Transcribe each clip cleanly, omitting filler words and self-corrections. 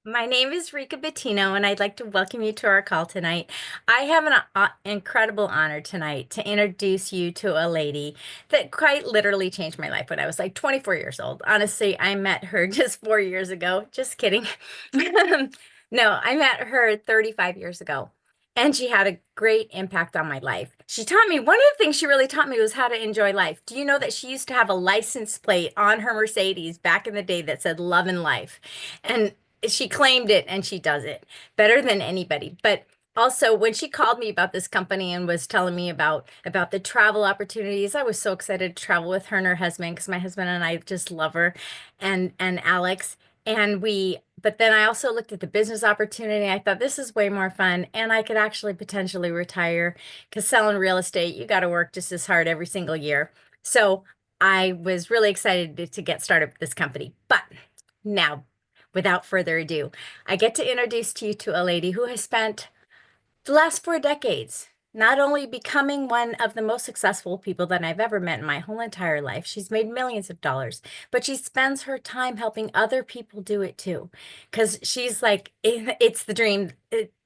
My name is Rika Bettino, and I'd like to welcome you to our call tonight. I have an incredible honor tonight to introduce you to a lady that quite literally changed my life when I was like 24 years old. Honestly, I met her just 4 years ago. Just kidding. No, I met her 35 years ago, and she had a great impact on my life. She taught me, one of the things she really taught me was how to enjoy life. Do you know that she used to have a license plate on her Mercedes back in the day that said love and life? And she claimed it and she does it better than anybody. But also when she called me about this company and was telling me about the travel opportunities, I was so excited to travel with her and her husband because my husband and I just love her and Alex. But then I also looked at the business opportunity. I thought this is way more fun and I could actually potentially retire because selling real estate, you got to work just as hard every single year. So I was really excited to get started with this company. But now, without further ado, I get to introduce to you to a lady who has spent the last 4 decades not only becoming one of the most successful people that I've ever met in my whole entire life. She's made millions of dollars, but she spends her time helping other people do it too. Because she's like, it's the dream.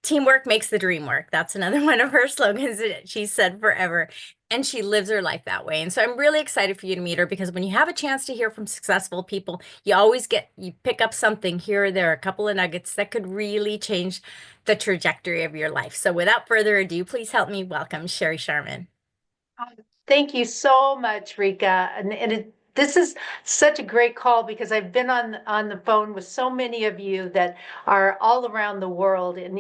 Teamwork makes the dream work. That's another one of her slogans that she said forever. And she lives her life that way. And so I'm really excited for you to meet her because when you have a chance to hear from successful people, you pick up something here or there, a couple of nuggets that could really change the trajectory of your life. So without further ado, please help me welcome Sherry Sharman. Thank you so much, Rika. This is such a great call because I've been on the phone with so many of you that are all around the world, and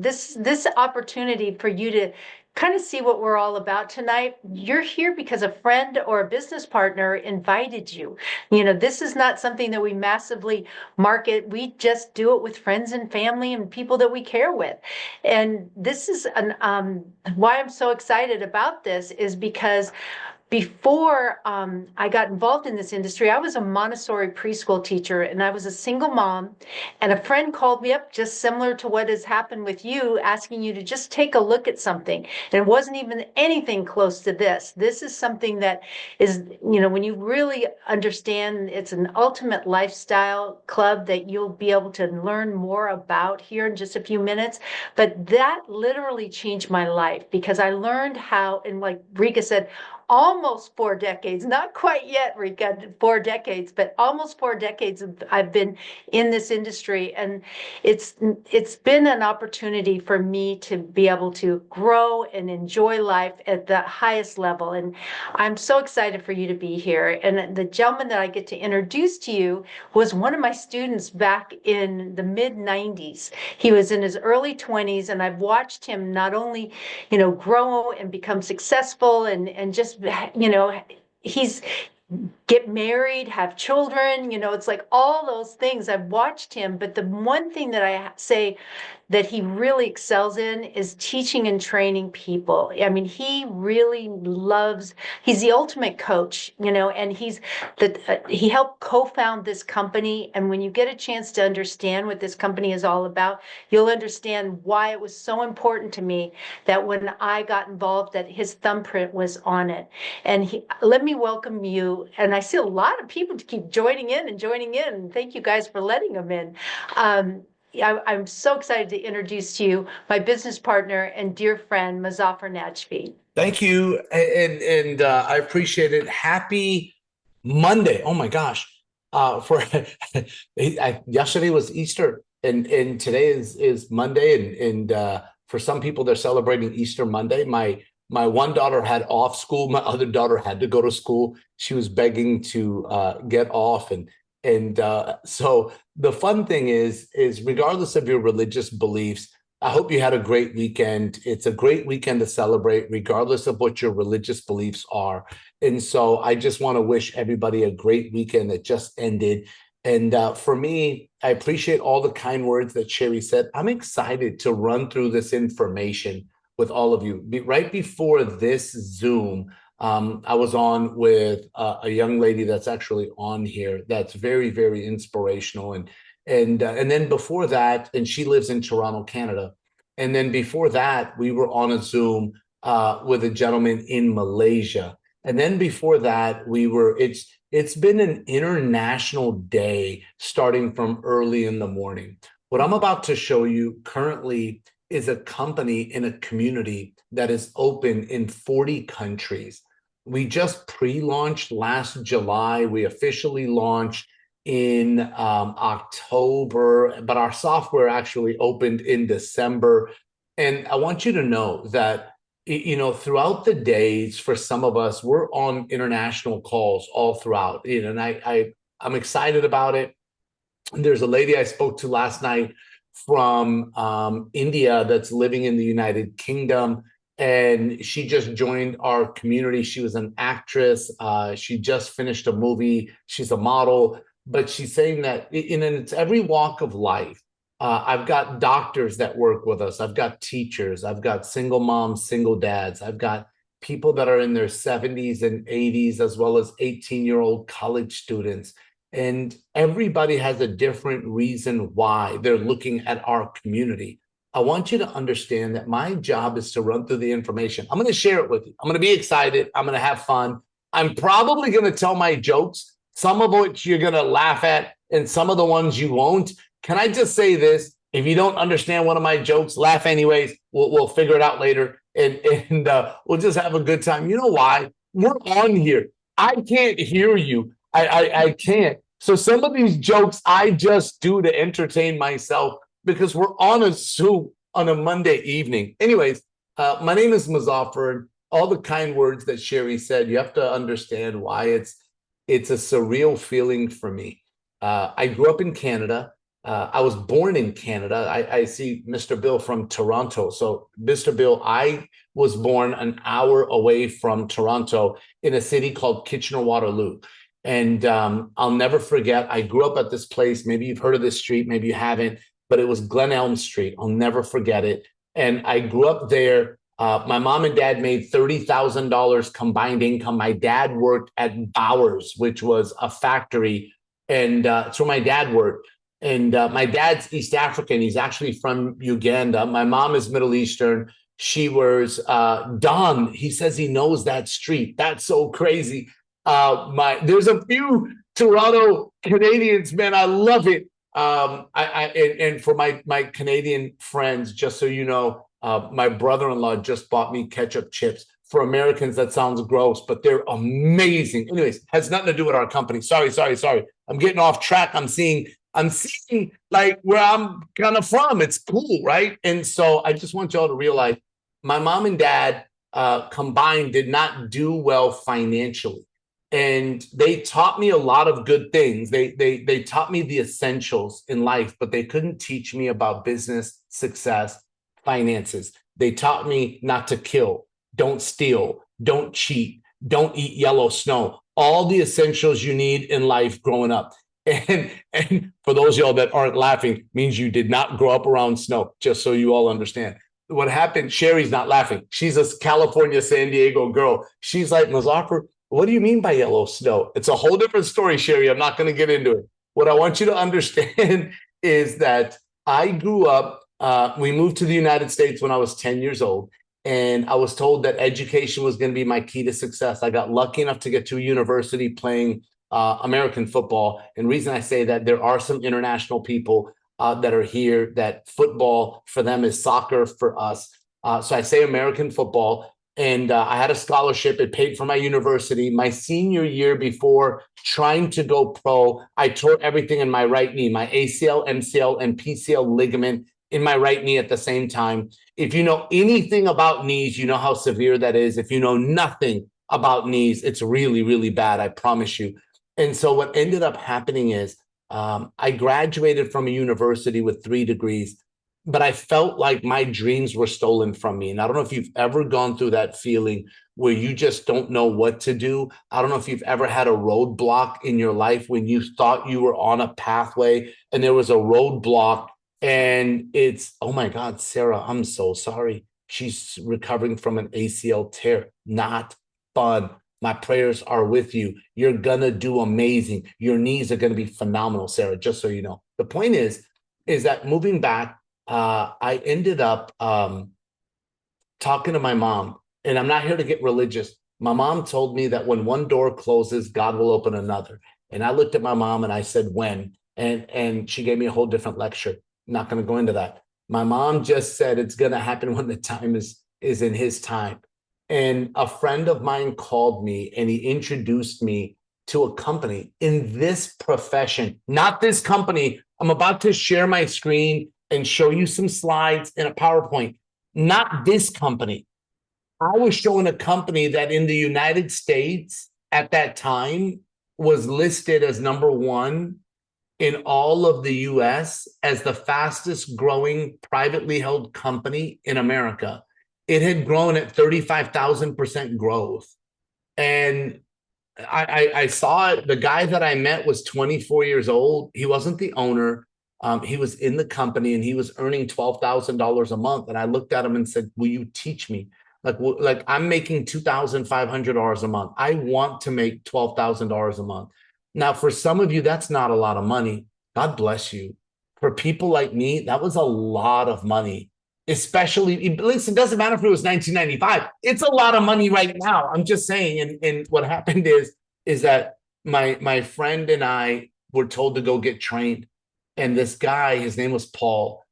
this opportunity for you to kind of see what we're all about tonight. You're here because a friend or a business partner invited you. This is not something that we massively market. We just do it with friends and family and people that we care with. And this is why I'm so excited about this is because before I got involved in this industry, I was a Montessori preschool teacher and I was a single mom. And a friend called me up, just similar to what has happened with you, asking you to just take a look at something. And it wasn't even anything close to this. This is something that is, when you really understand it's an ultimate lifestyle club that you'll be able to learn more about here in just a few minutes. But that literally changed my life because I learned how, and like Rika said, almost 4 decades, not quite yet, Rika, 4 decades, but almost 4 decades I've been in this industry. And it's been an opportunity for me to be able to grow and enjoy life at the highest level. And I'm so excited for you to be here. And the gentleman that I get to introduce to you was one of my students back in the mid 90s. He was in his early 20s, and I've watched him not only grow and become successful and just, he's get married, have children, it's like all those things. I've watched him, but the one thing that I say that he really excels in is teaching and training people. I mean, he really loves, he's the ultimate coach, and he helped co-found this company. And when you get a chance to understand what this company is all about, you'll understand why it was so important to me that when I got involved, that his thumbprint was on it. And let me welcome you. And I see a lot of people to keep joining in and joining in. And thank you guys for letting them in. I'm so excited to introduce to you my business partner and dear friend, Muzaffar Najfi. Thank you, and I appreciate it. Happy Monday! Oh my gosh, for yesterday was Easter, and today is Monday, and for some people they're celebrating Easter Monday. My one daughter had off school. My other daughter had to go to school. She was begging to get off, and so the fun thing is regardless of your religious beliefs, I hope you had a great weekend. It's a great weekend to celebrate, regardless of what your religious beliefs are. And so I just want to wish everybody a great weekend that just ended. And for me, I appreciate all the kind words that Sherry said. I'm excited to run through this information with all of you. Right before this Zoom, I was on with a young lady that's actually on here that's very, very inspirational. And then before that, and she lives in Toronto, Canada. And then before that, we were on a Zoom with a gentleman in Malaysia. And then before that, it's been an international day starting from early in the morning. What I'm about to show you currently is a company in a community that is open in 40 countries. We just pre-launched last July. We officially launched in October, but our software actually opened in December. And I want you to know that, you know, throughout the days, for some of us, we're on international calls all throughout, you know, and I'm excited about it. There's a lady I spoke to last night from India that's living in the United Kingdom, and she just joined our community. She was an actress. She just finished a movie. She's a model, but she's saying that in it's every walk of life. I've got doctors that work with us. I've got teachers. I've got single moms, single dads. I've got people that are in their 70s and 80s, as well as 18-year-old college students. And everybody has a different reason why they're looking at our community. I want you to understand that my job is to run through the information. I'm going to share it with you. I'm going to be excited. I'm going to have fun. I'm probably going to tell my jokes, some of which you're going to laugh at, and some of the ones you won't. Can I just say this? If you don't understand one of my jokes, laugh anyways. We'll figure it out later, and we'll just have a good time. You know why? We're on here. I can't hear you. I can't. So some of these jokes I just do to entertain myself because we're on a Zoom on a Monday evening. Anyways, my name is Muzaffar. All the kind words that Sherry said, you have to understand why it's a surreal feeling for me. I grew up in Canada. I was born in Canada. I see Mr. Bill from Toronto. So Mr. Bill, I was born an hour away from Toronto in a city called Kitchener-Waterloo. And I'll never forget, I grew up at this place. Maybe you've heard of this street, maybe you haven't, but it was Glen Elm Street. I'll never forget it. And I grew up there. My mom and dad made $30,000 combined income. My dad worked at Bowers, which was a factory. And it's where my dad worked. And my dad's East African. He's actually from Uganda. My mom is Middle Eastern. She was Don. He says he knows that street. That's so crazy. There's a few Toronto Canadians, man. I love it. And for my Canadian friends, just so you know, my brother-in-law just bought me ketchup chips. For Americans, that sounds gross, but they're amazing. Anyways, has nothing to do with our company. Sorry. I'm getting off track. I'm seeing like where I'm kind of from. It's cool, right? And so I just want y'all to realize my mom and dad combined did not do well financially. And they taught me a lot of good things. They taught me the essentials in life, but they couldn't teach me about business, success, finances. They taught me not to kill, don't steal, don't cheat, don't eat yellow snow. All the essentials you need in life growing up. And for those of y'all that aren't laughing, means you did not grow up around snow, just so you all understand. What happened, Sherry's not laughing. She's a California, San Diego girl. She's like, Muzaffar, what do you mean by yellow snow? It's a whole different story, Sherry. I'm not going to get into it. What I want you to understand is that I grew up, we moved to the United States when I was 10 years old, and I was told that education was going to be my key to success. I got lucky enough to get to a university playing American football. And the reason I say that, there are some international people that are here that football for them is soccer for us. So I say American football. And I had a scholarship. It paid for my university. My senior year, before trying to go pro, I tore everything in my right knee, my ACL, MCL, and PCL ligament in my right knee at the same time. If you know anything about knees, you know how severe that is. If you know nothing about knees, it's really, really bad, I promise you. And so what ended up happening is I graduated from a university with 3 degrees, but I felt like my dreams were stolen from me. And I don't know if you've ever gone through that feeling where you just don't know what to do. I don't know if you've ever had a roadblock in your life when you thought you were on a pathway and there was a roadblock, and it's, oh my God, Sarah, I'm so sorry. She's recovering from an ACL tear. Not fun. My prayers are with you. You're gonna do amazing. Your knees are gonna be phenomenal, Sarah, just so you know. The point is that moving back, I ended up talking to my mom, and I'm not here to get religious. My mom told me that when one door closes, God will open another. And I looked at my mom and I said, when? And she gave me a whole different lecture. Not going to go into that. My mom just said it's going to happen when the time is in his time. And a friend of mine called me and he introduced me to a company in this profession, not this company. I'm about to share my screen and show you some slides in a PowerPoint, not this company. I was showing a company that in the United States at that time was listed as number one in all of the US as the fastest growing privately held company in America. It had grown at 35,000% growth. And I saw it. The guy that I met was 24 years old. He wasn't the owner. He was in the company and he was earning $12,000 a month. And I looked at him and said, will you teach me? Like I'm making $2,500 a month. I want to make $12,000 a month. Now, for some of you, that's not a lot of money. God bless you. For people like me, that was a lot of money. Especially, listen, it doesn't matter if it was 1995. It's a lot of money right now. I'm just saying. And what happened is that my friend and I were told to go get trained. And this guy, his name was Paul.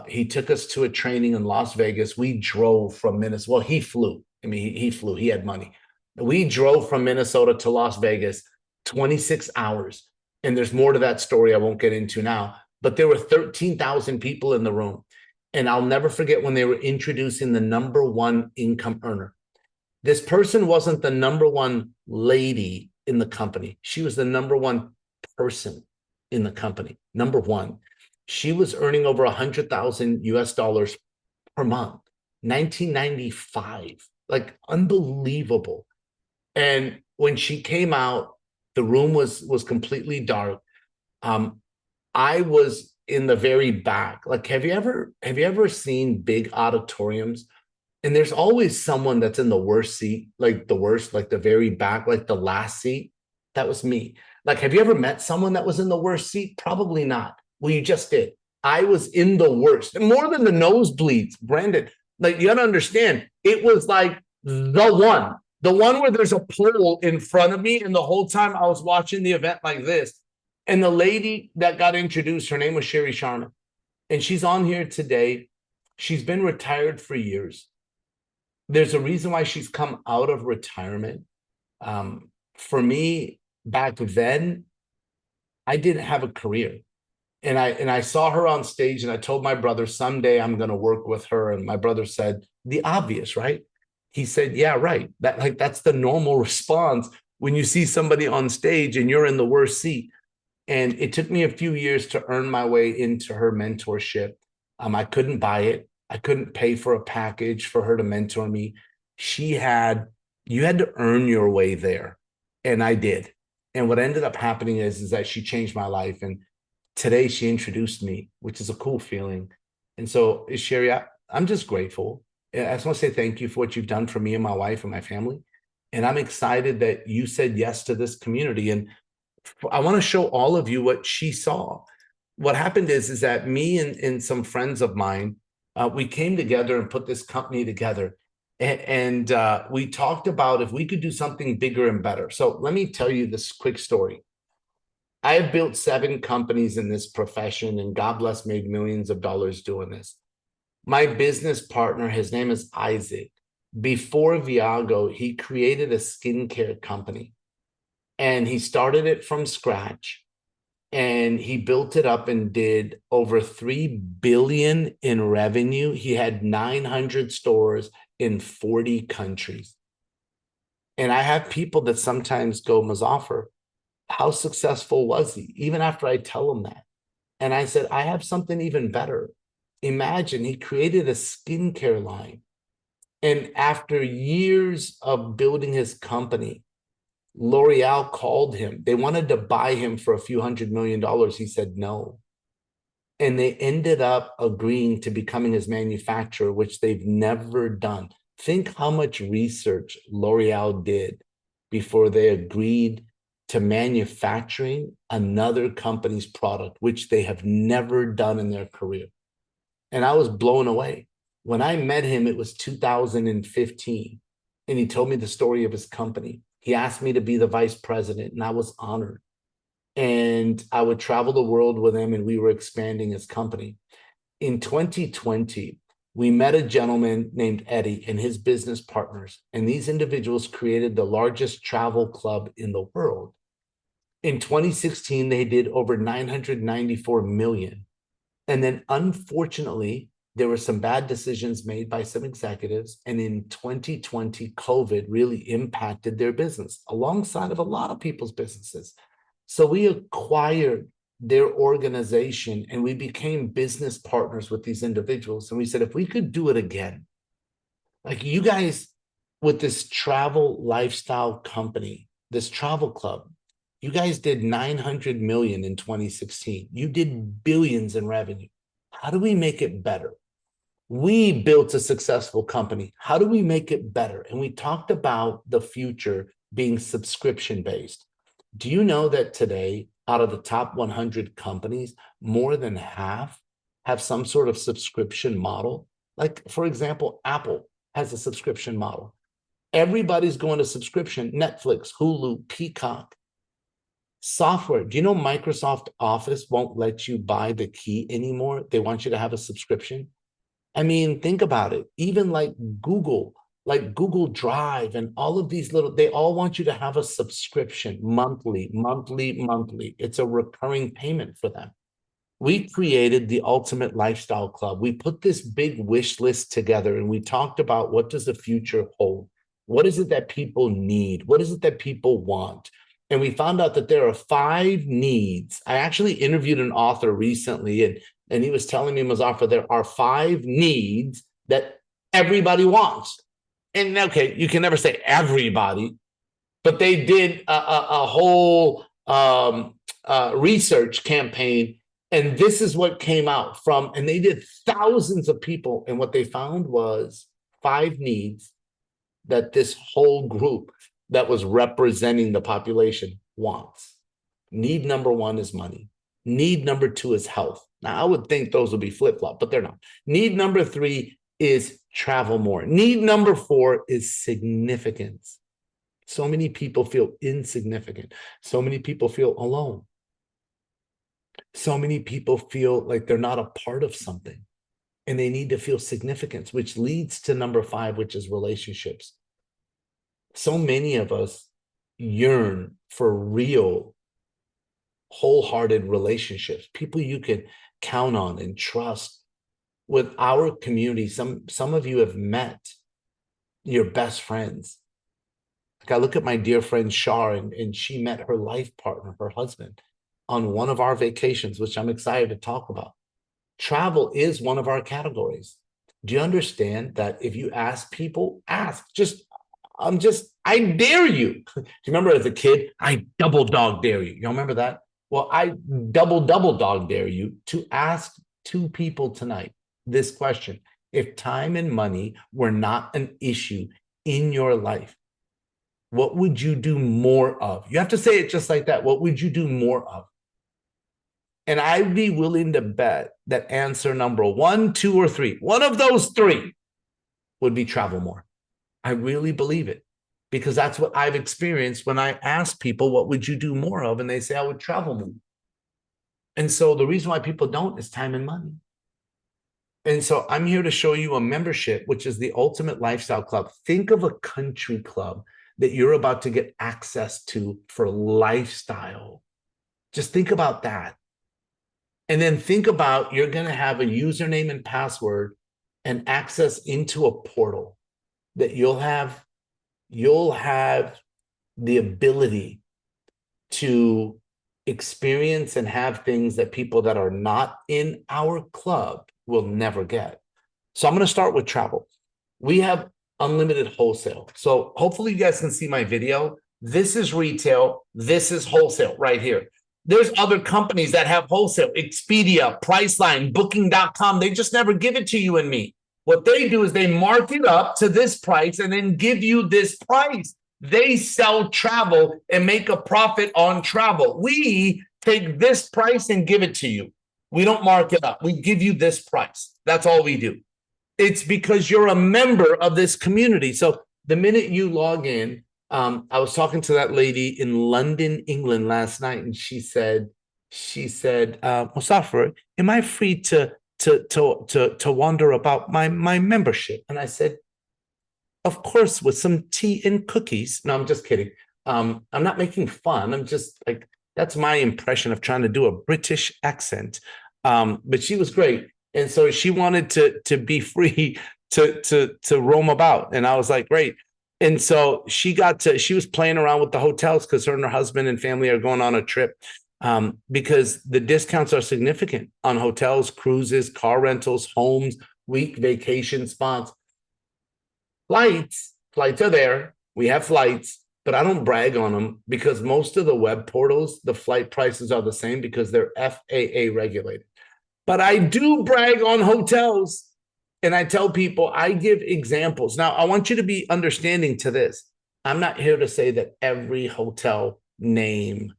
He took us to a training in Las Vegas. We drove from Minnesota. Well, he flew. I mean, he flew. He had money. We drove from Minnesota to Las Vegas, 26 hours. And there's more to that story I won't get into now. But there were 13,000 people in the room. And I'll never forget when they were introducing the number one income earner. This person wasn't the number one lady in the company. She was the number one person in the company. Number one. She was earning over 100,000 US dollars per month. 1995. Like unbelievable. And when she came out, the room was completely dark. I was in the very back. Like, have you ever seen big auditoriums? And there's always someone that's in the worst seat, like the worst, like the very back, like the last seat. That was me. Like, have you ever met someone that was in the worst seat? Probably not. Well, you just did. I was in the worst, more than the nosebleeds, Brandon. Like, you gotta understand, it was like the one where there's a pole in front of me, and the whole time I was watching the event like this. And the lady that got introduced, her name was Sherry Sharma, and she's on here today. She's been retired for years. There's a reason why she's come out of retirement. For me, back then, I didn't have a career. And I saw her on stage and I told my brother, someday I'm going to work with her. And my brother said, the obvious, right? He said, yeah, right. That's the normal response when you see somebody on stage and you're in the worst seat. And it took me a few years to earn my way into her mentorship. I couldn't buy it. I couldn't pay for a package for her to mentor me. You had to earn your way there. And I did. And what ended up happening is that she changed my life. And today she introduced me, which is a cool feeling. And so, Sherry, I'm just grateful. I just want to say thank you for what you've done for me and my wife and my family. And I'm excited that you said yes to this community. And I want to show all of you what she saw. What happened is that me and some friends of mine, we came together and put this company together. And we talked about if we could do something bigger and better. So let me tell you this quick story. I have built 7 companies in this profession, and God bless, made millions of dollars doing this. My business partner, his name is Isaac. Before Viago, he created a skincare company, and he started it from scratch, and he built it up and did over 3 billion in revenue. He had 900 stores in 40 countries. And I have people that sometimes go, Mazafar, how successful was he? Even after I tell him that. And I said, I have something even better. Imagine he created a skincare line. And after years of building his company, L'Oreal called him. They wanted to buy him for a few $100 million. He said no. And they ended up agreeing to becoming his manufacturer, which they've never done. Think how much research L'Oreal did before they agreed to manufacturing another company's product, which they have never done in their career. And I was blown away. When I met him, it was 2015, and he told me the story of his company. He asked me to be the vice president, and I was honored. And I would travel the world with him, and we were expanding his company. in 2020, we met a gentleman named Eddie and his business partners, and these individuals created the largest travel club in the world. In 2016, they did over 994 million. And then unfortunately, there were some bad decisions made by some executives. And in 2020, COVID really impacted their business alongside of a lot of people's businesses. So we acquired their organization and we became business partners with these individuals. And we said, if we could do it again, like you guys with this travel lifestyle company, this travel club, you guys did 900 million in 2016. You did billions in revenue. How do we make it better? We built a successful company. How do we make it better? And we talked about the future being subscription-based. Do you know that today, out of the top 100 companies, more than half have some sort of subscription model? Like, for example, Apple has a subscription model. Everybody's going to subscription. Netflix, Hulu, Peacock. Software. Do you know Microsoft Office won't let you buy the key anymore? They want you to have a subscription. I mean, think about it. Even like Google Drive and all of these they all want you to have a subscription monthly. It's a recurring payment for them. We created the Ultimate Lifestyle Club. We put this big wish list together and we talked about what does the future hold? What is it that people need? What is it that people want? And we found out that there are 5 needs. I actually interviewed an author recently, and he was telling me, Muzaffar, there are 5 needs that everybody wants. And okay, you can never say everybody, but they did a whole research campaign, and this is what came out from, and they did thousands of people, and what they found was 5 needs that this whole group that was representing the population wants. Need number 1 is money. Need number 2 is health. Now, I would think those would be flip-flop, but they're not. Need number 3 is travel more. Need number 4 is significance. So many people feel insignificant. So many people feel alone. So many people feel like they're not a part of something, and they need to feel significance, which leads to number 5, which is relationships. So many of us yearn for real, wholehearted relationships, people you can count on and trust. With our community, some of you have met your best friends. Like I look at my dear friend Shar, and she met her life partner, her husband, on one of our vacations, which I'm excited to talk about. Travel is one of our categories. Do you understand that if you ask people, I dare you. Do you remember as a kid, I double dog dare you? You remember that? Well, I double dog dare you to ask 2 people tonight this question. If time and money were not an issue in your life, what would you do more of? You have to say it just like that. What would you do more of? And I'd be willing to bet that answer number 1, 2, or 3, one of those 3 would be travel more. I really believe it, because that's what I've experienced when I ask people, what would you do more of? And they say, I would travel more. And so the reason why people don't is time and money. And so I'm here to show you a membership, which is the Ultimate Lifestyle Club. Think of a country club that you're about to get access to for lifestyle. Just think about that. And then think about, you're going to have a username and password and access into a portal that you'll have the ability to experience and have things that people that are not in our club will never get. So I'm going to start with travel. We have unlimited wholesale. So hopefully you guys can see my video. This is retail. This is wholesale right here. There's other companies that have wholesale, Expedia, Priceline, Booking.com. They just never give it to you and me. What they do is they mark it up to this price and then give you this price. They sell travel and make a profit on travel. We take this price and give it to you. We don't mark it up. We give you this price. That's all we do. It's because you're a member of this community. So the minute you log in, I was talking to that lady in London, England last night, and she said, Muzaffar, am I free to to wonder about my membership. And I said, of course, with some tea and cookies. No, I'm just kidding. I'm not making fun. I'm just like, that's my impression of trying to do a British accent. But she was great. And so she wanted to be free to roam about. And I was like, great. And so she was playing around with the hotels because her and her husband and family are going on a trip. Because the discounts are significant on hotels, cruises, car rentals, homes, week vacation spots. Flights are there. We have flights, but I don't brag on them because most of the web portals, the flight prices are the same because they're FAA regulated. But I do brag on hotels, and I tell people, I give examples. Now, I want you to be understanding to this. I'm not here to say that every hotel name,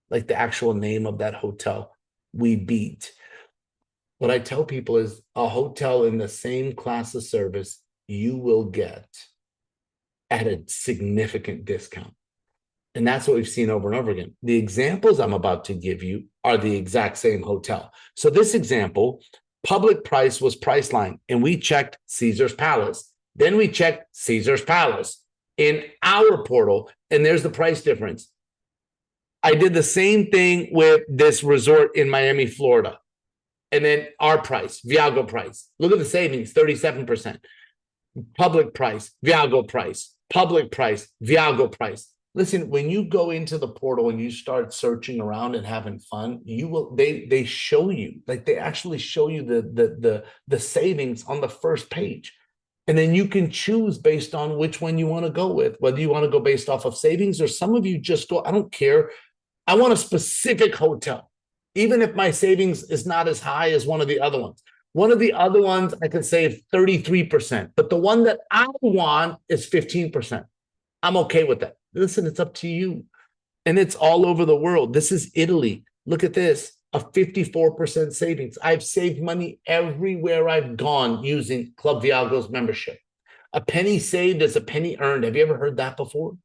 like the actual name of that hotel, we beat. What I tell people is a hotel in the same class of service you will get at a significant discount. And that's what we've seen over and over again. The examples I'm about to give you are the exact same hotel. So this example, public price was Priceline, and we checked Caesar's Palace. Then we checked Caesar's Palace in our portal, and there's the price difference. I did the same thing with this resort in Miami, Florida. And then our price, Viago price. Look at the savings, 37%. Public price, Viago price. Public price, Viago price. Listen, when you go into the portal and you start searching around and having fun, they show you, like they actually show you the savings on the first page. And then you can choose based on which one you want to go with, whether you want to go based off of savings or some of you just go, I don't care. I want a specific hotel, even if my savings is not as high as one of the other ones. One of the other ones, I could save 33%, but the one that I want is 15%. I'm okay with that. Listen, it's up to you. And it's all over the world. This is Italy. Look at this, a 54% savings. I've saved money everywhere I've gone using Club Viago's membership. A penny saved is a penny earned. Have you ever heard that before?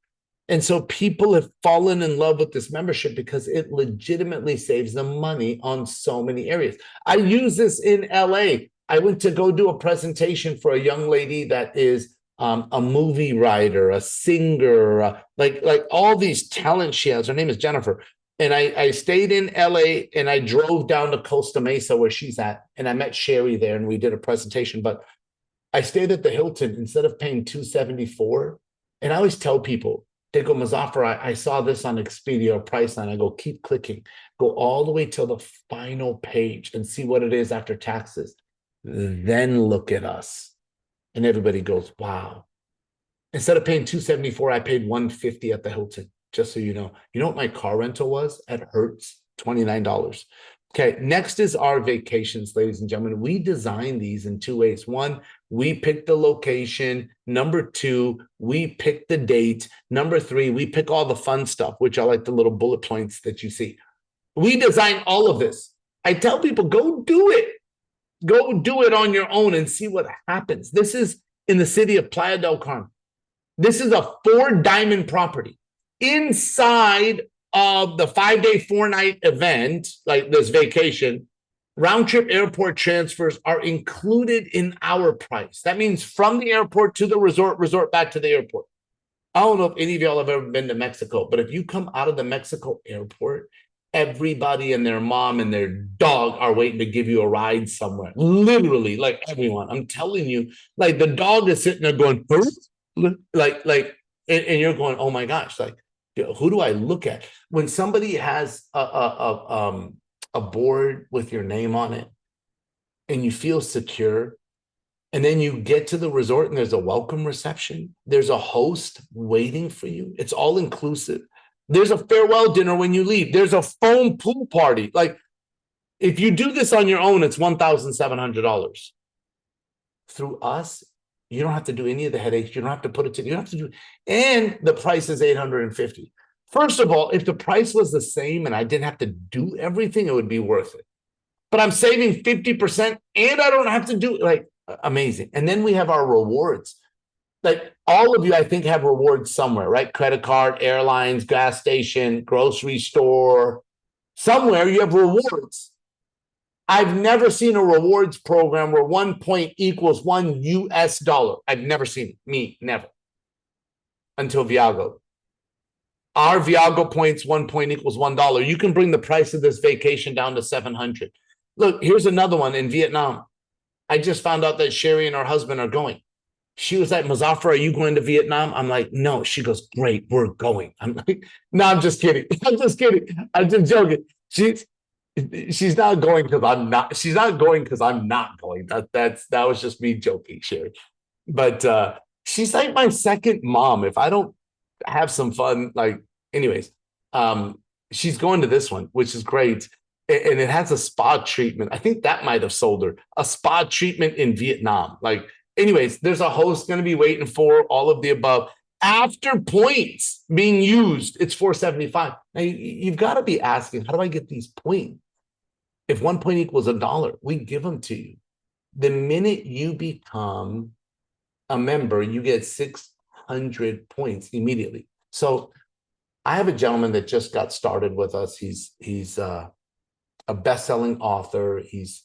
And so people have fallen in love with this membership because it legitimately saves them money on so many areas. I use this in LA. I went to go do a presentation for a young lady that is a movie writer, a singer, like all these talents she has. Her name is Jennifer. And I stayed in LA and I drove down to Costa Mesa where she's at. And I met Sherry there and we did a presentation. But I stayed at the Hilton instead of paying $274. And I always tell people, they go, Muzaffar, I saw this on Expedia or Priceline. I go, keep clicking. Go all the way till the final page and see what it is after taxes. Then look at us. And everybody goes, wow. Instead of paying $274, I paid $150 at the Hilton, just so you know. You know what my car rental was at Hertz? $29. Okay, next is our vacations, ladies and gentlemen. We design these in two ways. One, we pick the location. Number two, we pick the date. Number three, we pick all the fun stuff, which are like the little bullet points that you see. We design all of this. I tell people, go do it. Go do it on your own and see what happens. This is in the city of Playa del Carmen. This is a 4-diamond property. Inside of the 5-day, 4-night event, like this vacation, round-trip airport transfers are included in our price. That means from the airport to the resort back to the airport. I don't know if any of y'all have ever been to Mexico, but if you come out of the Mexico airport, everybody and their mom and their dog are waiting to give you a ride somewhere. Literally, like everyone. I'm telling you, like the dog is sitting there going, and you're going, oh my gosh, like, who do I look at? When somebody has a board with your name on it and you feel secure, and then you get to the resort and there's a welcome reception, there's a host waiting for you. It's all inclusive. There's a farewell dinner when you leave. There's a foam pool party. Like, if you do this on your own, it's $1,700. Through us, you don't have to do any of the headaches. You don't have to put it to, you don't have to do, and the price is $850. First of all, if the price was the same and I didn't have to do everything, it would be worth it. But I'm saving 50% and I don't have to do, like, amazing. And then we have our rewards. Like, all of you, I think, have rewards somewhere, right? Credit card, airlines, gas station, grocery store. Somewhere you have rewards. I've never seen a rewards program where 1 point equals $1. I've never seen it. Me, never. Until Viago. Our Viago points, 1 point equals $1. You can bring the price of this vacation down to 700. Look, here's another one in Vietnam. I just found out that Sherry and her husband are going. She was like, Muzaffar, are you going to Vietnam? I'm like, no. She goes, great, we're going. I'm like, no, I'm just kidding. I'm just kidding. I'm just joking. She's not going because I'm not. She's not going because I'm not going. That was just me joking, Sherry. But she's like my second mom. If I don't have some fun, like, anyways, she's going to this one, which is great. And it has a spa treatment. I think that might have sold her a spa treatment in Vietnam. Like, anyways, there's a host going to be waiting for all of the above. After points being used, it's $4.75. Now you've got to be asking, how do I get these points? If 1 point equals $1, we give them to you. The minute you become a member, you get 600 points immediately. So I have a gentleman that just got started with us. He's a best-selling author. He's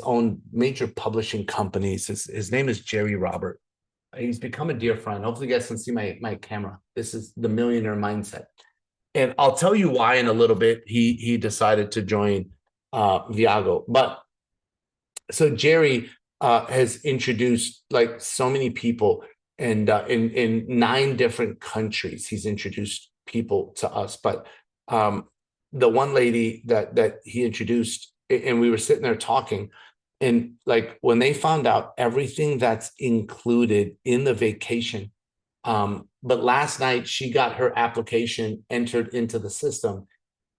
owned major publishing companies. His name is Jerry Robert. He's become a dear friend. Hopefully you guys can see my camera. This is the Millionaire Mindset. And I'll tell you why in a little bit he decided to join Viago. But so Jerry has introduced like so many people, and in 9 different countries, he's introduced people to us. But the one lady that he introduced, and we were sitting there talking, and like when they found out everything that's included in the vacation, but last night she got her application entered into the system,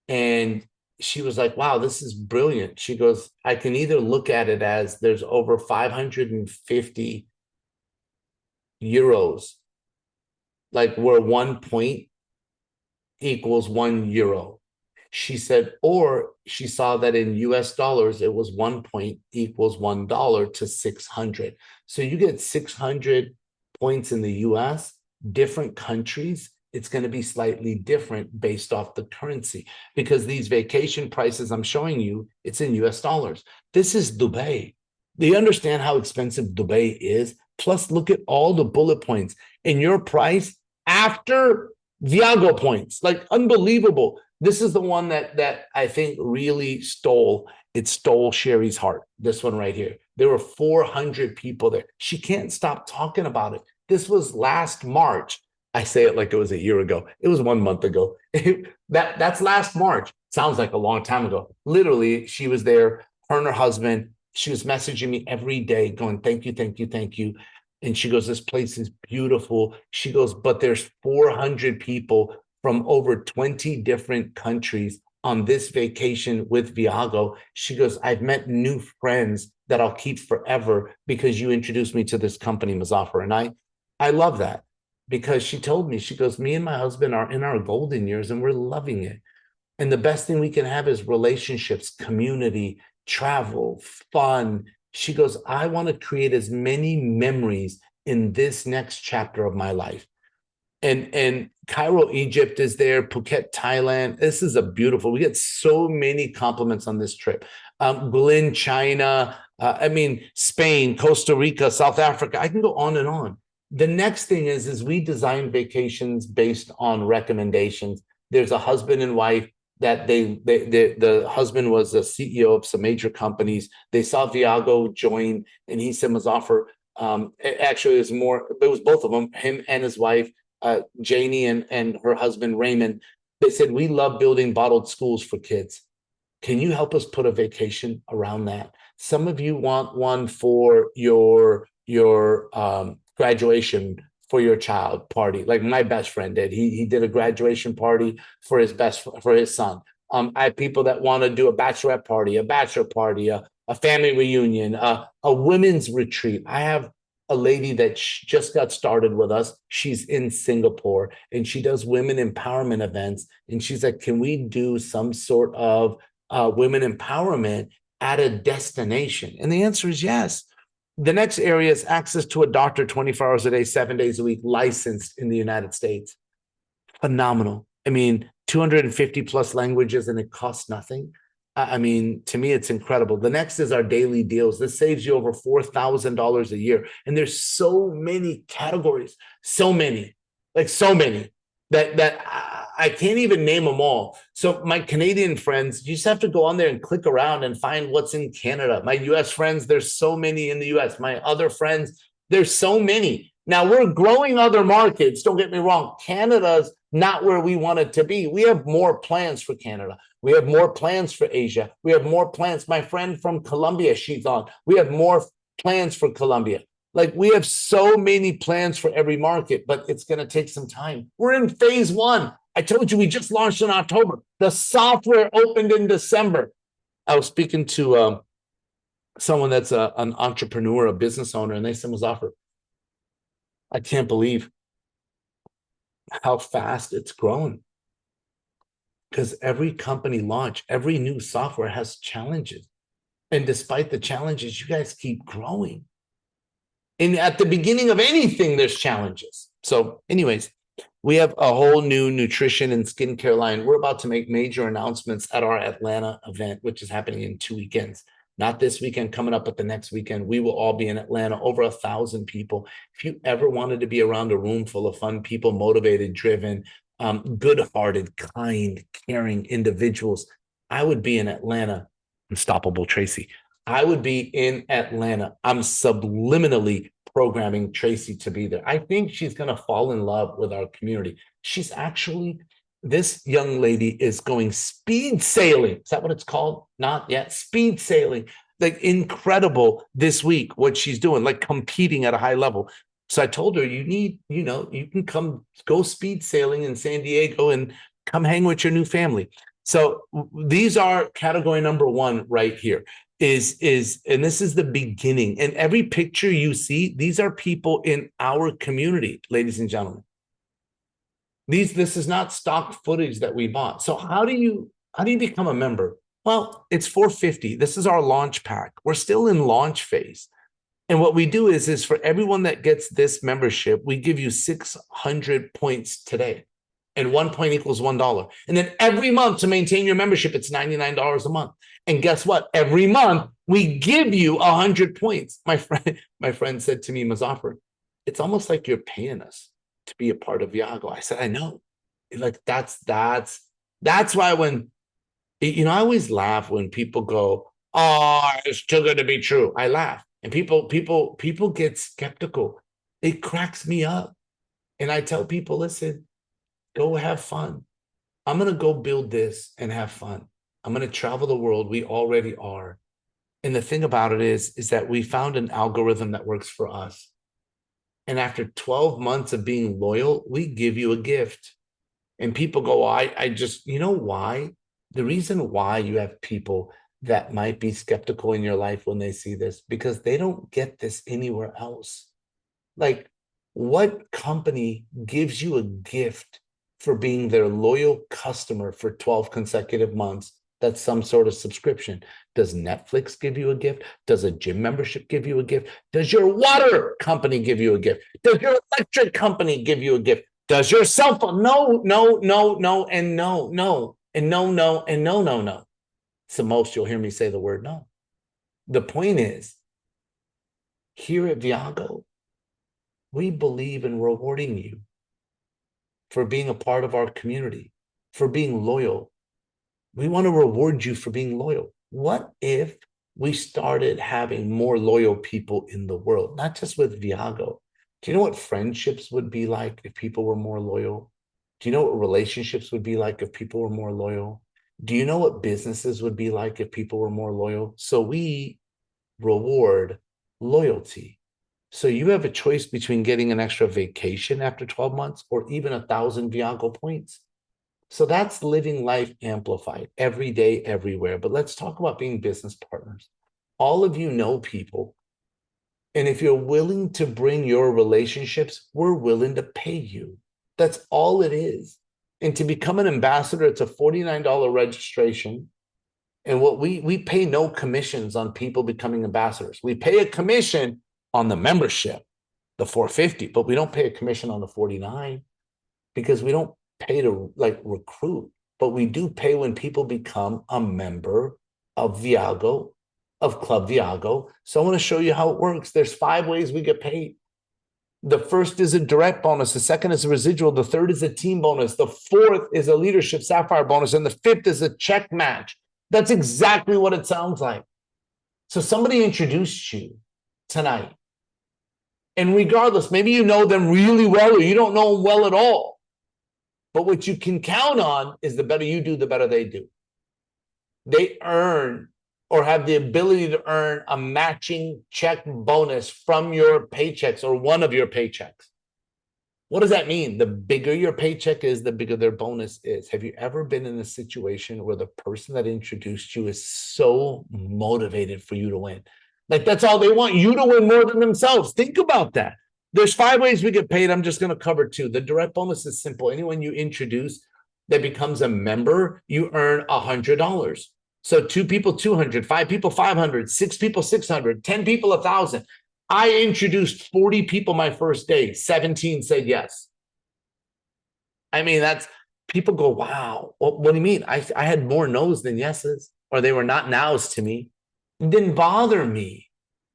and she was like, wow, this is brilliant. She goes, I can either look at it as there's over 550 euros, like where 1 point equals €1. She said, or she saw that in US dollars, it was 1 point equals $1 to 600. So you get 600 points in the US, different countries. It's going to be slightly different based off the currency, because these vacation prices I'm showing you, it's in US dollars. This is Dubai. Do you understand how expensive Dubai is? Plus, look at all the bullet points in your price after Viago points. Like, unbelievable. This is the one that I think really stole Sherry's heart. This one right here. There were 400 people there. She can't stop talking about it. This was last March. I say it like it was a year ago. It was 1 month ago. That's last March. Sounds like a long time ago. Literally, she was there, her and her husband. She was messaging me every day going, thank you, thank you, thank you. And she goes, this place is beautiful. She goes, but there's 400 people from over 20 different countries on this vacation with Viago. She goes, I've met new friends that I'll keep forever because you introduced me to this company, Muzaffar. And I love that. Because she told me, she goes, me and my husband are in our golden years and we're loving it. And the best thing we can have is relationships, community, travel, fun. She goes, I want to create as many memories in this next chapter of my life. And Cairo, Egypt is there, Phuket, Thailand. This is a beautiful, we get so many compliments on this trip. Berlin, China, Spain, Costa Rica, South Africa. I can go on and on. The next thing is we design vacations based on recommendations. There's a husband and wife that the husband was a CEO of some major companies. They saw Viago join, and he said, Muzaffar, actually it was both of them, him and his wife, Janie and her husband, Raymond. They said, we love building bottled schools for kids. Can you help us put a vacation around that? Some of you want one for your graduation for your child party, like my best friend did. He did a graduation party for his son. I have people that want to do a bachelorette party, a bachelor party, a family reunion, a women's retreat. I have a lady that just got started with us. She's in Singapore and she does women empowerment events. And she's like, can we do some sort of women empowerment at a destination? And the answer is yes. The next area is access to a doctor 24 hours a day, 7 days a week, licensed in the United States. Phenomenal. 250 plus languages, and it costs nothing. I mean, to me, it's incredible. The next is our daily deals. This saves you over $4,000 a year. And there's so many categories, so many, like so many that I can't even name them all. So my Canadian friends, you just have to go on there and click around and find what's in Canada. My US friends, there's so many in the US. My other friends, there's so many. Now we're growing other markets. Don't get me wrong. Canada's not where we want it to be. We have more plans for Canada. We have more plans for Asia. We have more plans. My friend from Colombia, she's on. We have more plans for Colombia. Like we have so many plans for every market, but it's going to take some time. We're in phase one. I told you we just launched in October. The software opened in December. I was speaking to someone that's an entrepreneur, a business owner, and they said, Muzaffar, I can't believe how fast it's grown. Because every company launch, every new software has challenges. And despite the challenges, you guys keep growing. And at the beginning of anything, there's challenges. So anyways, we have a whole new nutrition and skincare line. We're about to make major announcements at our Atlanta event, which is happening in 2 weekends. Not this weekend, coming up, but the next weekend. We will all be in Atlanta, over 1,000 people. If you ever wanted to be around a room full of fun people, motivated, driven, good-hearted, kind, caring individuals, I would be in Atlanta. Unstoppable Tracy. I would be in Atlanta. I'm subliminally programming Tracy to be there. I think she's going to fall in love with our community. She's actually, this young lady is going speed sailing. Is that what it's called? Not yet. Speed sailing. Like incredible this week, what she's doing, like competing at a high level. So I told her, you need, you can come go speed sailing in San Diego and come hang with your new family. So these are category number one right here is, and this is the beginning. And every picture you see, these are people in our community, ladies and gentlemen. This is not stock footage that we bought. So how do you become a member? Well, it's $450. This is our launch pack. We're still in launch phase. And what we do is for everyone that gets this membership, we give you 600 points today. And 1 point equals $1. And then every month to maintain your membership, it's $99 a month. And guess what? Every month we give you 100 points. My friend said to me, Muzaffar, it's almost like you're paying us to be a part of Viago. I said, I know. Like that's why when, I always laugh when people go, oh, it's too good to be true. I laugh. And people get skeptical. It cracks me up. And I tell people, listen, go have fun. I'm going to go build this and have fun. I'm going to travel the world. We already are. And the thing about it is that we found an algorithm that works for us. And after 12 months of being loyal, we give you a gift. And people go, I just, you know why? The reason why you have people that might be skeptical in your life when they see this, because they don't get this anywhere else. Like, what company gives you a gift for being their loyal customer for 12 consecutive months? That's some sort of subscription. Does Netflix give you a gift? Does a gym membership give you a gift? Does your water company give you a gift? Does your electric company give you a gift? Does your cell phone? No, and no, and no, and no, and no. It's the most you'll hear me say the word no. The point is, here at Viago, we believe in rewarding you for being a part of our community, for being loyal. We want to reward you for being loyal. What if we started having more loyal people in the world, not just with Viago? Do you know what friendships would be like if people were more loyal? Do you know what relationships would be like if people were more loyal? Do you know what businesses would be like if people were more loyal? So we reward loyalty. So you have a choice between getting an extra vacation after 12 months or even 1,000 Viago points. So that's living life amplified every day, everywhere. But let's talk about being business partners. All of you know people. And if you're willing to bring your relationships, we're willing to pay you. That's all it is. And to become an ambassador, it's a $49 registration. And what we pay no commissions on people becoming ambassadors. We pay a commission on the membership, the $450, but we don't pay a commission on the $49 because we don't pay to like recruit, but we do pay when people become a member of Viago, of Club Viago. So I want to show you how it works. There's 5 ways we get paid. The first is a direct bonus. The second is a residual. The third is a team bonus. The fourth is a leadership sapphire bonus. And the fifth is a check match. That's exactly what it sounds like. So somebody introduced you tonight. And regardless, maybe you know them really well or you don't know them well at all. But what you can count on is the better you do, the better they do. They earn or have the ability to earn a matching check bonus from your paychecks or one of your paychecks. What does that mean? The bigger your paycheck is, the bigger their bonus is. Have you ever been in a situation where the person that introduced you is so motivated for you to win? Like that's all they want, you to win more than themselves. Think about that. There's 5 ways we get paid. I'm just going to cover 2. The direct bonus is simple. Anyone you introduce that becomes a member, you earn $100. So 2 people, 200, 5 people, 500, 6 people, 600, 10 people, 1,000. I introduced 40 people my first day. 17 said yes. I mean, that's people go, wow, what do you mean? I had more no's than yeses, or they were not nows to me. It didn't bother me.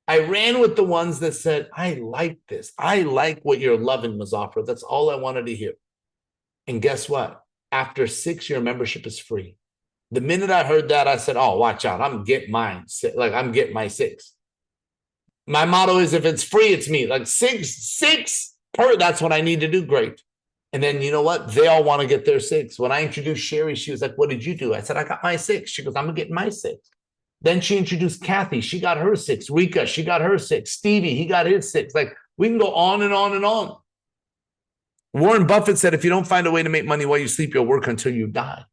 I ran with the ones that said, I like this. I like what you're loving, Muzaffar. That's all I wanted to hear. And guess what? After 6, your membership is free. The minute I heard that, I said, oh, watch out. I'm getting mine. Like I'm getting my 6. My motto is if it's free, it's me. Like 6 per, that's what I need to do. Great. And then you know what? They all want to get their 6. When I introduced Sherry, she was like, what did you do? I said, I got my 6. She goes, I'm getting my 6. Then she introduced Kathy. She got her 6. Rika, she got her 6. Stevie, he got his 6. Like we can go on and on and on. Warren Buffett said, if you don't find a way to make money while you sleep, you'll work until you die.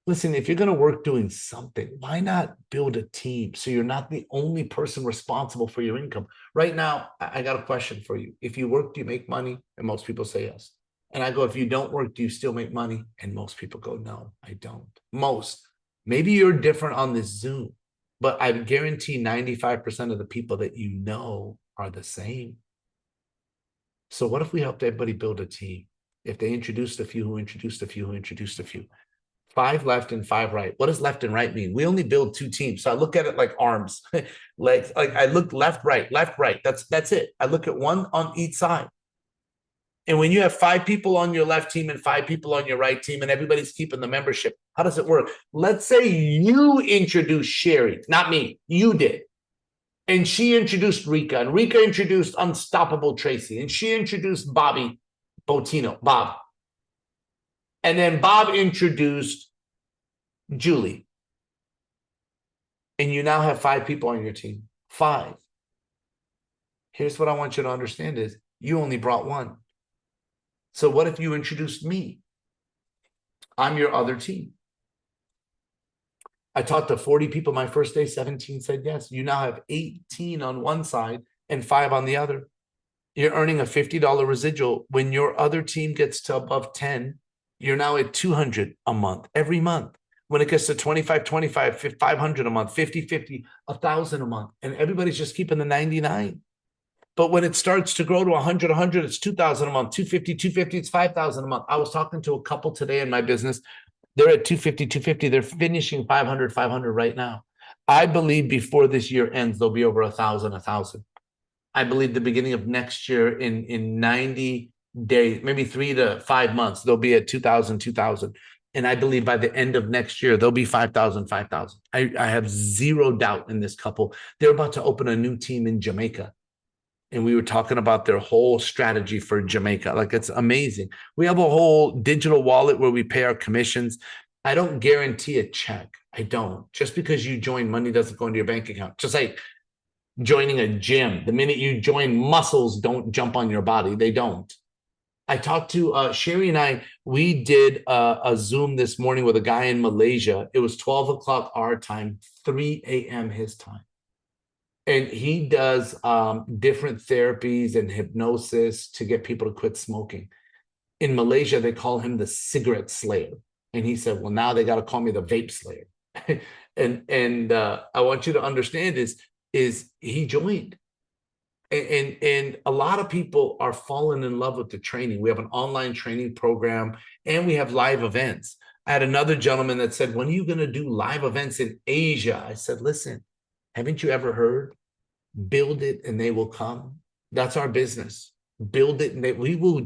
Listen, if you're going to work doing something, why not build a team so you're not the only person responsible for your income? Right now, I got a question for you. If you work, do you make money? And most people say yes. And I go, if you don't work, do you still make money? And most people go, no, I don't. Most. Maybe you're different on this Zoom, but I guarantee 95% of the people that you know are the same. So what if we helped everybody build a team? If they introduced a few who introduced a few who introduced a few. 5 left and 5 right. What does left and right mean? We only build 2 teams. So I look at it like arms. like I look left, right. That's it. I look at one on each side. And when you have 5 people on your left team and 5 people on your right team and everybody's keeping the membership, how does it work? Let's say you introduced Sherry, not me. You did. And she introduced Rika, and Rika introduced Unstoppable Tracy, and she introduced Bobby Botino, Bob. And then Bob introduced Julie. And you now have 5 people on your team. 5. Here's what I want you to understand is you only brought 1. So what if you introduced me? I'm your other team. I talked to 40 people my first day, 17 said yes. You now have 18 on one side and 5 on the other. You're earning a $50 residual. When your other team gets to above 10, you're now at 200 a month, every month. When it gets to 25, 500 a month, 50, 1,000 a month, and everybody's just keeping the 99. But when it starts to grow to 100, it's 2,000 a month, 250, it's 5,000 a month. I was talking to a couple today in my business. They're at 250. They're finishing 500 right now. I believe before this year ends, they'll be over 1,000. I believe the beginning of next year in 90 days, maybe 3 to 5 months, they'll be at 2,000. And I believe by the end of next year, they'll be 5,000. I have zero doubt in this couple. They're about to open a new team in Jamaica. And we were talking about their whole strategy for Jamaica. Like, it's amazing. We have a whole digital wallet where we pay our commissions. I don't guarantee a check. I don't. Just because you join, money doesn't go into your bank account. Just like joining a gym. The minute you join, muscles don't jump on your body. They don't. I talked to Sherry and I, we did a Zoom this morning with a guy in Malaysia. It was 12 o'clock our time, 3 a.m. his time. And he does different therapies and hypnosis to get people to quit smoking. In Malaysia, they call him the cigarette slayer. And he said, well, now they got to call me the vape slayer. and I want you to understand is he joined. And a lot of people are falling in love with the training. We have an online training program and we have live events. I had another gentleman that said, when are you going to do live events in Asia? I said, listen, haven't you ever heard? Build it and they will come. That's our business. Build it and we will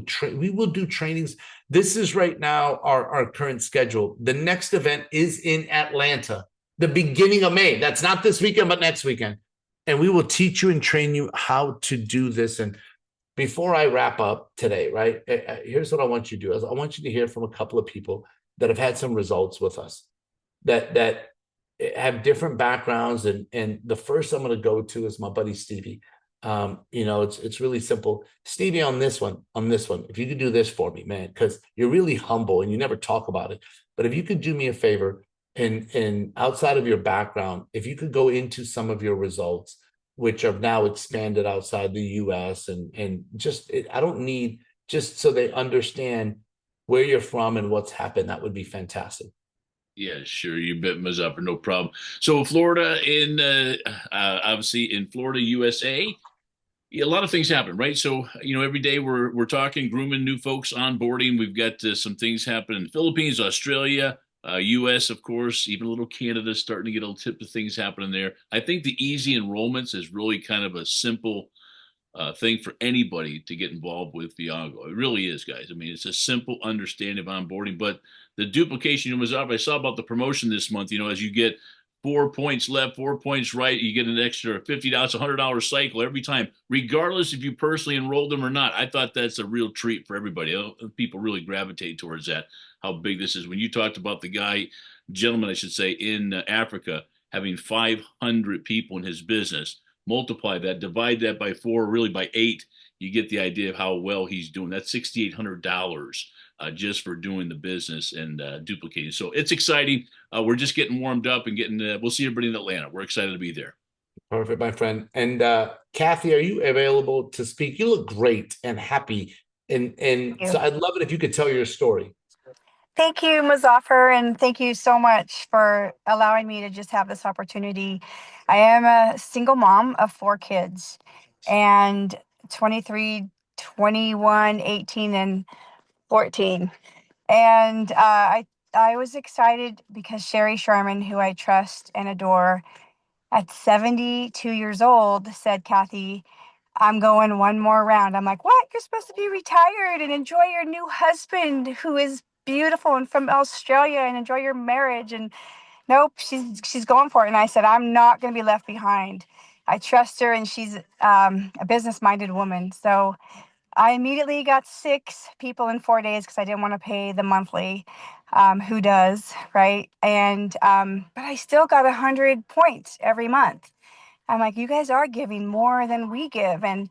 do trainings. This is right now our current schedule. The next event is in Atlanta, the beginning of May. That's not this weekend, but next weekend. And we will teach you and train you how to do this. And before I wrap up today, right, here's what I want you to do. I want you to hear from a couple of people that have had some results with us, that have different backgrounds. And the first I'm going to go to is my buddy Stevie. It's really simple. Stevie, on this one, if you could do this for me, man, because you're really humble and you never talk about it. But if you could do me a favor, and outside of your background, if you could go into some of your results, which have now expanded outside the US, and just I don't need, just so they understand where you're from and what's happened, that would be fantastic. Yeah, sure. You bet, Mazzapper, no problem. So Florida, obviously in Florida, USA, yeah, a lot of things happen, right? So, every day we're talking, grooming new folks, onboarding. We've got some things happening in the Philippines, Australia, US, of course, even a little Canada starting to get a little tip of things happening there. I think the easy enrollments is really kind of a simple thing for anybody to get involved with Viago. It really is, guys. I mean, it's a simple understanding of onboarding, but the duplication was up. I saw about the promotion this month, as you get 4 points left, 4 points right, you get an extra $50, $100 cycle every time, regardless if you personally enrolled them or not. I thought that's a real treat for everybody. People really gravitate towards that, how big this is. When you talked about the gentleman, I should say, in Africa, having 500 people in his business, multiply that, divide that by 4, really by 8, you get the idea of how well he's doing. That's $6,800 just for doing the business and duplicating. So it's exciting. We're just getting warmed up and we'll see everybody in Atlanta. We're excited to be there. Perfect, my friend. And Kathy, are you available to speak? You look great and happy. And so I'd love it if you could tell your story. Thank you, Mazzapper, and thank you so much for allowing me to just have this opportunity. I am a single mom of 4 kids, and 23, 21, 18, and 14. And I was excited because Sherry Sherman, who I trust and adore, at 72 years old, said, Kathy, I'm going one more round. I'm like, what? You're supposed to be retired and enjoy your new husband who is beautiful and from Australia, and enjoy your marriage. And nope, she's going for it. And I said, I'm not going to be left behind. I trust her, and she's a business-minded woman. So I immediately got 6 people in 4 days because I didn't want to pay the monthly. Who does, right? And but I still got 100 points every month. I'm like, you guys are giving more than we give. And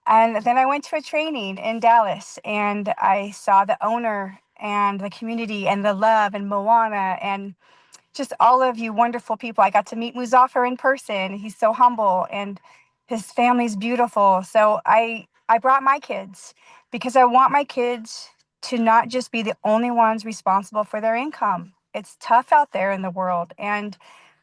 then I went to a training in Dallas, and I saw the owner and the community and the love and Moana and just all of you wonderful people. I got to meet Mazzapper in person. He's so humble, and his family's beautiful. So I brought my kids because I want my kids to not just be the only ones responsible for their income. It's tough out there in the world. And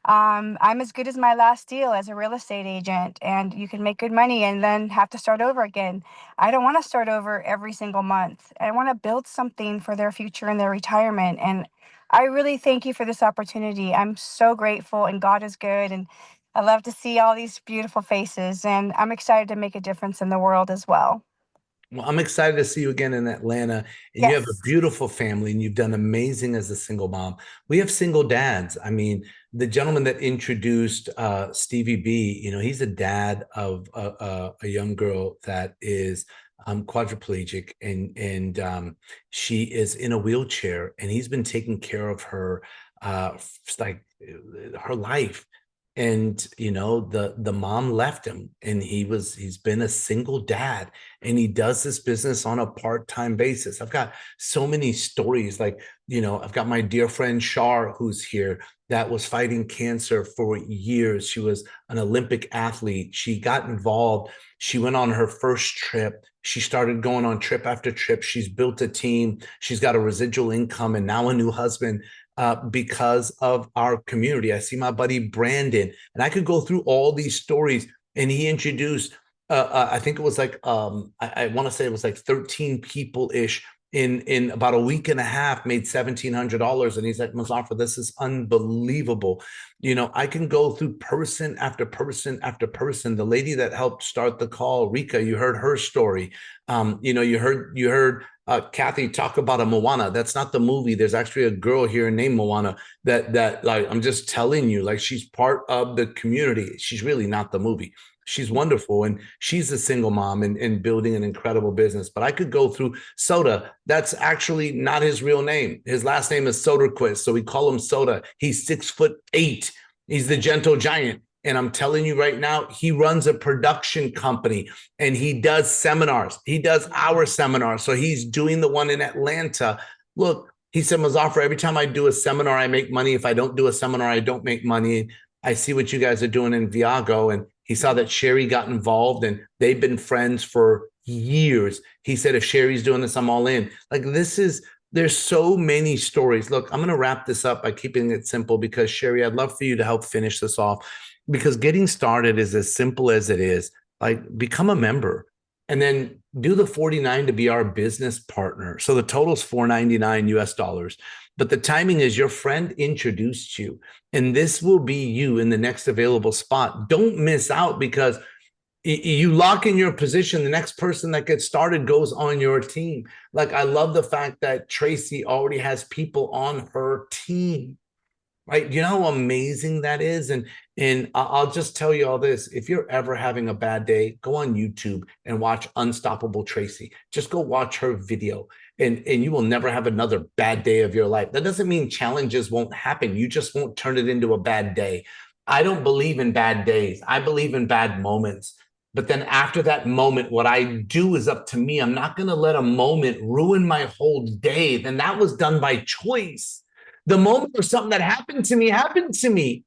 I'm as good as my last deal as a real estate agent, and you can make good money and then have to start over again. I don't want to start over every single month. I want to build something for their future and their retirement. And I really thank you for this opportunity. I'm so grateful, and God is good. And I love to see all these beautiful faces, and I'm excited to make a difference in the world as well. Well, I'm excited to see you again in Atlanta. And you have a beautiful family, and you've done amazing as a single mom. We have single dads. I mean, the gentleman that introduced Stevie B, he's a dad of a young girl that is quadriplegic, and she is in a wheelchair, and he's been taking care of her like her life. And the mom left him, and he's been a single dad, and he does this business on a part-time basis. I've got so many stories, like I've got my dear friend Shar, who's here, that was fighting cancer for years. She was an Olympic athlete. She got involved. She went on her first trip. She started going on trip after trip. She's built a team. She's got a residual income, and now a new husband. Because of our community. I see my buddy Brandon, and I could go through all these stories, and he introduced, I think it was like, I want to say it was like 13 people-ish in about a week and a half, made $1,700. And he's like, Muzaffar, this is unbelievable. You know, I can go through person after person after person. The lady that helped start the call, Rika, you heard her story. You know, you heard Kathy talk about a Moana. That's not the movie. There's actually a girl here named Moana that like, I'm just telling you, like, she's part of the community. She's really not the movie. She's wonderful, and she's a single mom and building an incredible business. But I could go through Soda. That's actually not his real name. His last name is Soderquist, so we call him Soda. He's 6'8". He's the gentle giant. And I'm telling you right now, he runs a production company and he does seminars. He does our seminars. So he's doing the one in Atlanta. Look, he said, Muzaffar, every time I do a seminar, I make money. If I don't do a seminar, I don't make money. I see what you guys are doing in Viago. And he saw that Sherry got involved and they've been friends for years. He said, if Sherry's doing this, I'm all in. Like, there's so many stories. Look, I'm going to wrap this up by keeping it simple because, Sherry, I'd love for you to help finish this off, because getting started is as simple as it is. Like, become a member and then do the $49 to be our business partner. So the total's $499 US. But the timing is your friend introduced you, and this will be you in the next available spot. Don't miss out, because you lock in your position. The next person that gets started goes on your team. Like, I love the fact that Tracy already has people on her team, right? You know how amazing that is? And I'll just tell you all this. If you're ever having a bad day, go on YouTube and watch Unstoppable Tracy. Just go watch her video, and you will never have another bad day of your life. That doesn't mean challenges won't happen. You just won't turn it into a bad day. I don't believe in bad days. I believe in bad moments. But then after that moment, what I do is up to me. I'm not going to let a moment ruin my whole day. Then that was done by choice. The moment or something that happened to me.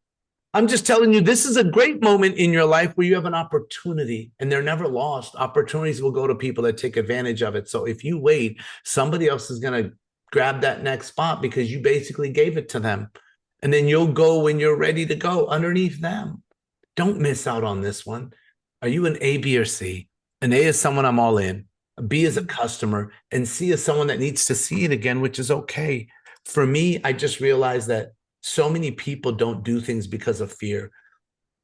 I'm just telling you, this is a great moment in your life where you have an opportunity, and they're never lost. Opportunities will go to people that take advantage of it. So if you wait, somebody else is going to grab that next spot because you basically gave it to them. And then you'll go when you're ready to go underneath them. Don't miss out on this one. Are you an A, B, or C? An A is someone I'm all in. A B is a customer. And C is someone that needs to see it again, which is okay. For me, I just realized that so many people don't do things because of fear.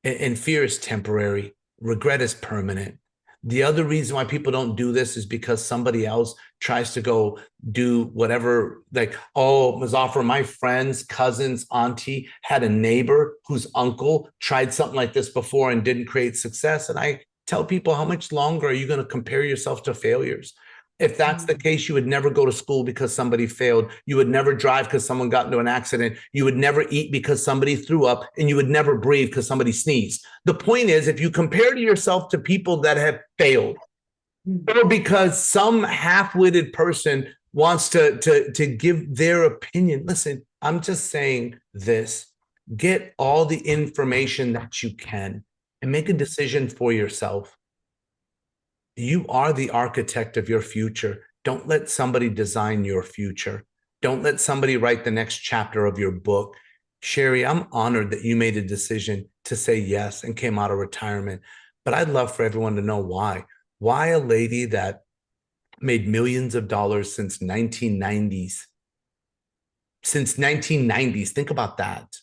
And fear is temporary. Regret is permanent. The other reason why people don't do this is because somebody else tries to go do whatever, like, oh, Muzaffar, my friend's cousin's auntie had a neighbor whose uncle tried something like this before and didn't create success. And I tell people, how much longer are you going to compare yourself to failures? If that's the case, you would never go to school because somebody failed. You would never drive because someone got into an accident. You would never eat because somebody threw up, and you would never breathe because somebody sneezed. The point is, if you compare to yourself to people that have failed, or because some half-witted person wants to give their opinion, listen, I'm just saying this. Get all the information that you can and make a decision for yourself. You are the architect of your future. Don't let somebody design your future. Don't let somebody write the next chapter of your book. Sherry, I'm honored that you made a decision to say yes and came out of retirement. But I'd love for everyone to know why. Why a lady that made millions of dollars since 1990s, think about that,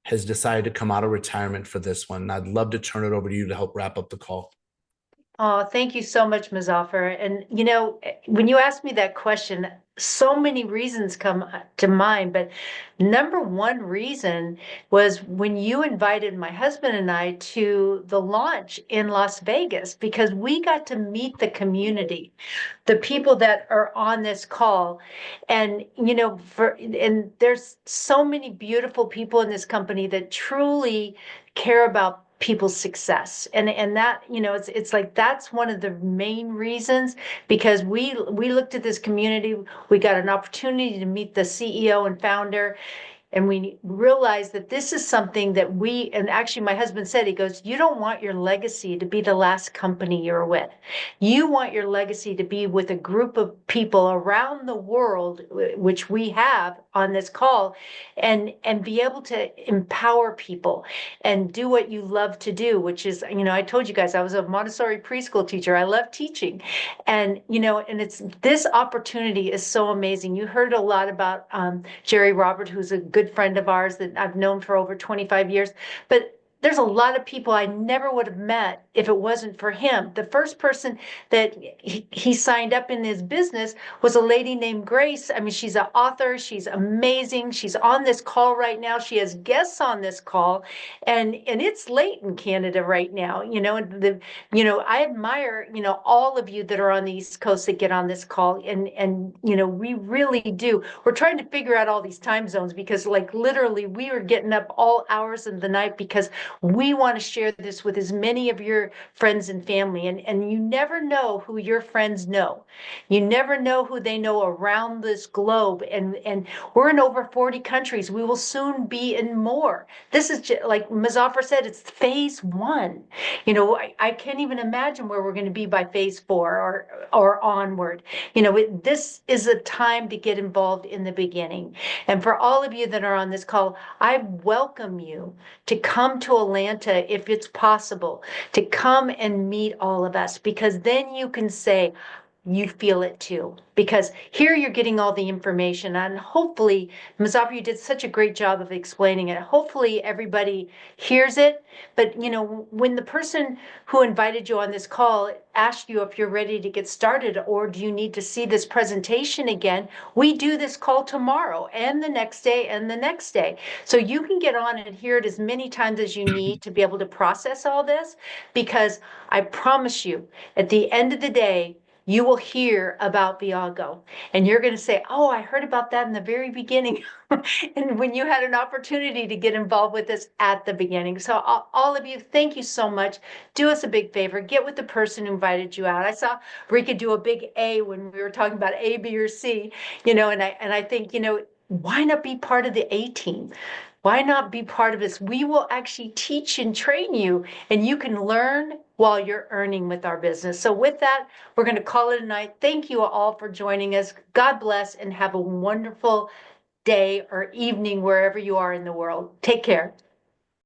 has decided to come out of retirement for this one. And I'd love to turn it over to you to help wrap up the call. Oh, thank you so much, Muzaffar. And you know, when you asked me that question, so many reasons come to mind, but number one reason was when you invited my husband and I to the launch in Las Vegas, because we got to meet the community, the people that are on this call. And you know, and there's so many beautiful people in this company that truly care about people's success, and that, you know, it's like that's one of the main reasons, because we looked at this community. We got an opportunity to meet the CEO and founder, And we realize that this is something that and actually my husband said, he goes, you don't want your legacy to be the last company you're with. You want your legacy to be with a group of people around the world, which we have on this call, and be able to empower people and do what you love to do, which is, I told you guys, I was a Montessori preschool teacher. I love teaching. And, and it's this opportunity is so amazing. You heard a lot about Jerry Robert, who's a good friend of ours that I've known for over 25 years. But there's a lot of people I never would have met if it wasn't for him. The first person that he signed up in his business was a lady named Grace. I mean, she's an author. She's amazing. She's on this call right now. She has guests on this call, and it's late in Canada right now. I admire, all of you that are on the East Coast that get on this call, and we really do. We're trying to figure out all these time zones because, like, literally, we are getting up all hours of the night because we want to share this with as many of your friends and family. And you never know who your friends know. You never know who they know around this globe. And we're in over 40 countries. We will soon be in more. This is just, like Muzaffar said, it's phase 1. I can't even imagine where we're going to be by phase 4 or onward. This is a time to get involved in the beginning. And for all of you that are on this call, I welcome you to come to Atlanta if it's possible, to come and meet all of us, because then you can say, you feel it too, because here you're getting all the information, and hopefully, Muzaffar, you did such a great job of explaining it. Hopefully everybody hears it. But when the person who invited you on this call asked you if you're ready to get started, or do you need to see this presentation again, we do this call tomorrow and the next day and the next day. So you can get on and hear it as many times as you need to be able to process all this, because I promise you, at the end of the day, you will hear about Viago, and you're going to say, oh, I heard about that in the very beginning. And when you had an opportunity to get involved with us at the beginning. So all of you, thank you so much. Do us a big favor. Get with the person who invited you out. I saw Rika do a big A when we were talking about A, B, or C, and I think, why not be part of the A team? Why not be part of this? We will actually teach and train you, and you can learn while you're earning with our business. So with that, we're going to call it a night. Thank you all for joining us. God bless, and have a wonderful day or evening wherever you are in the world. Take care.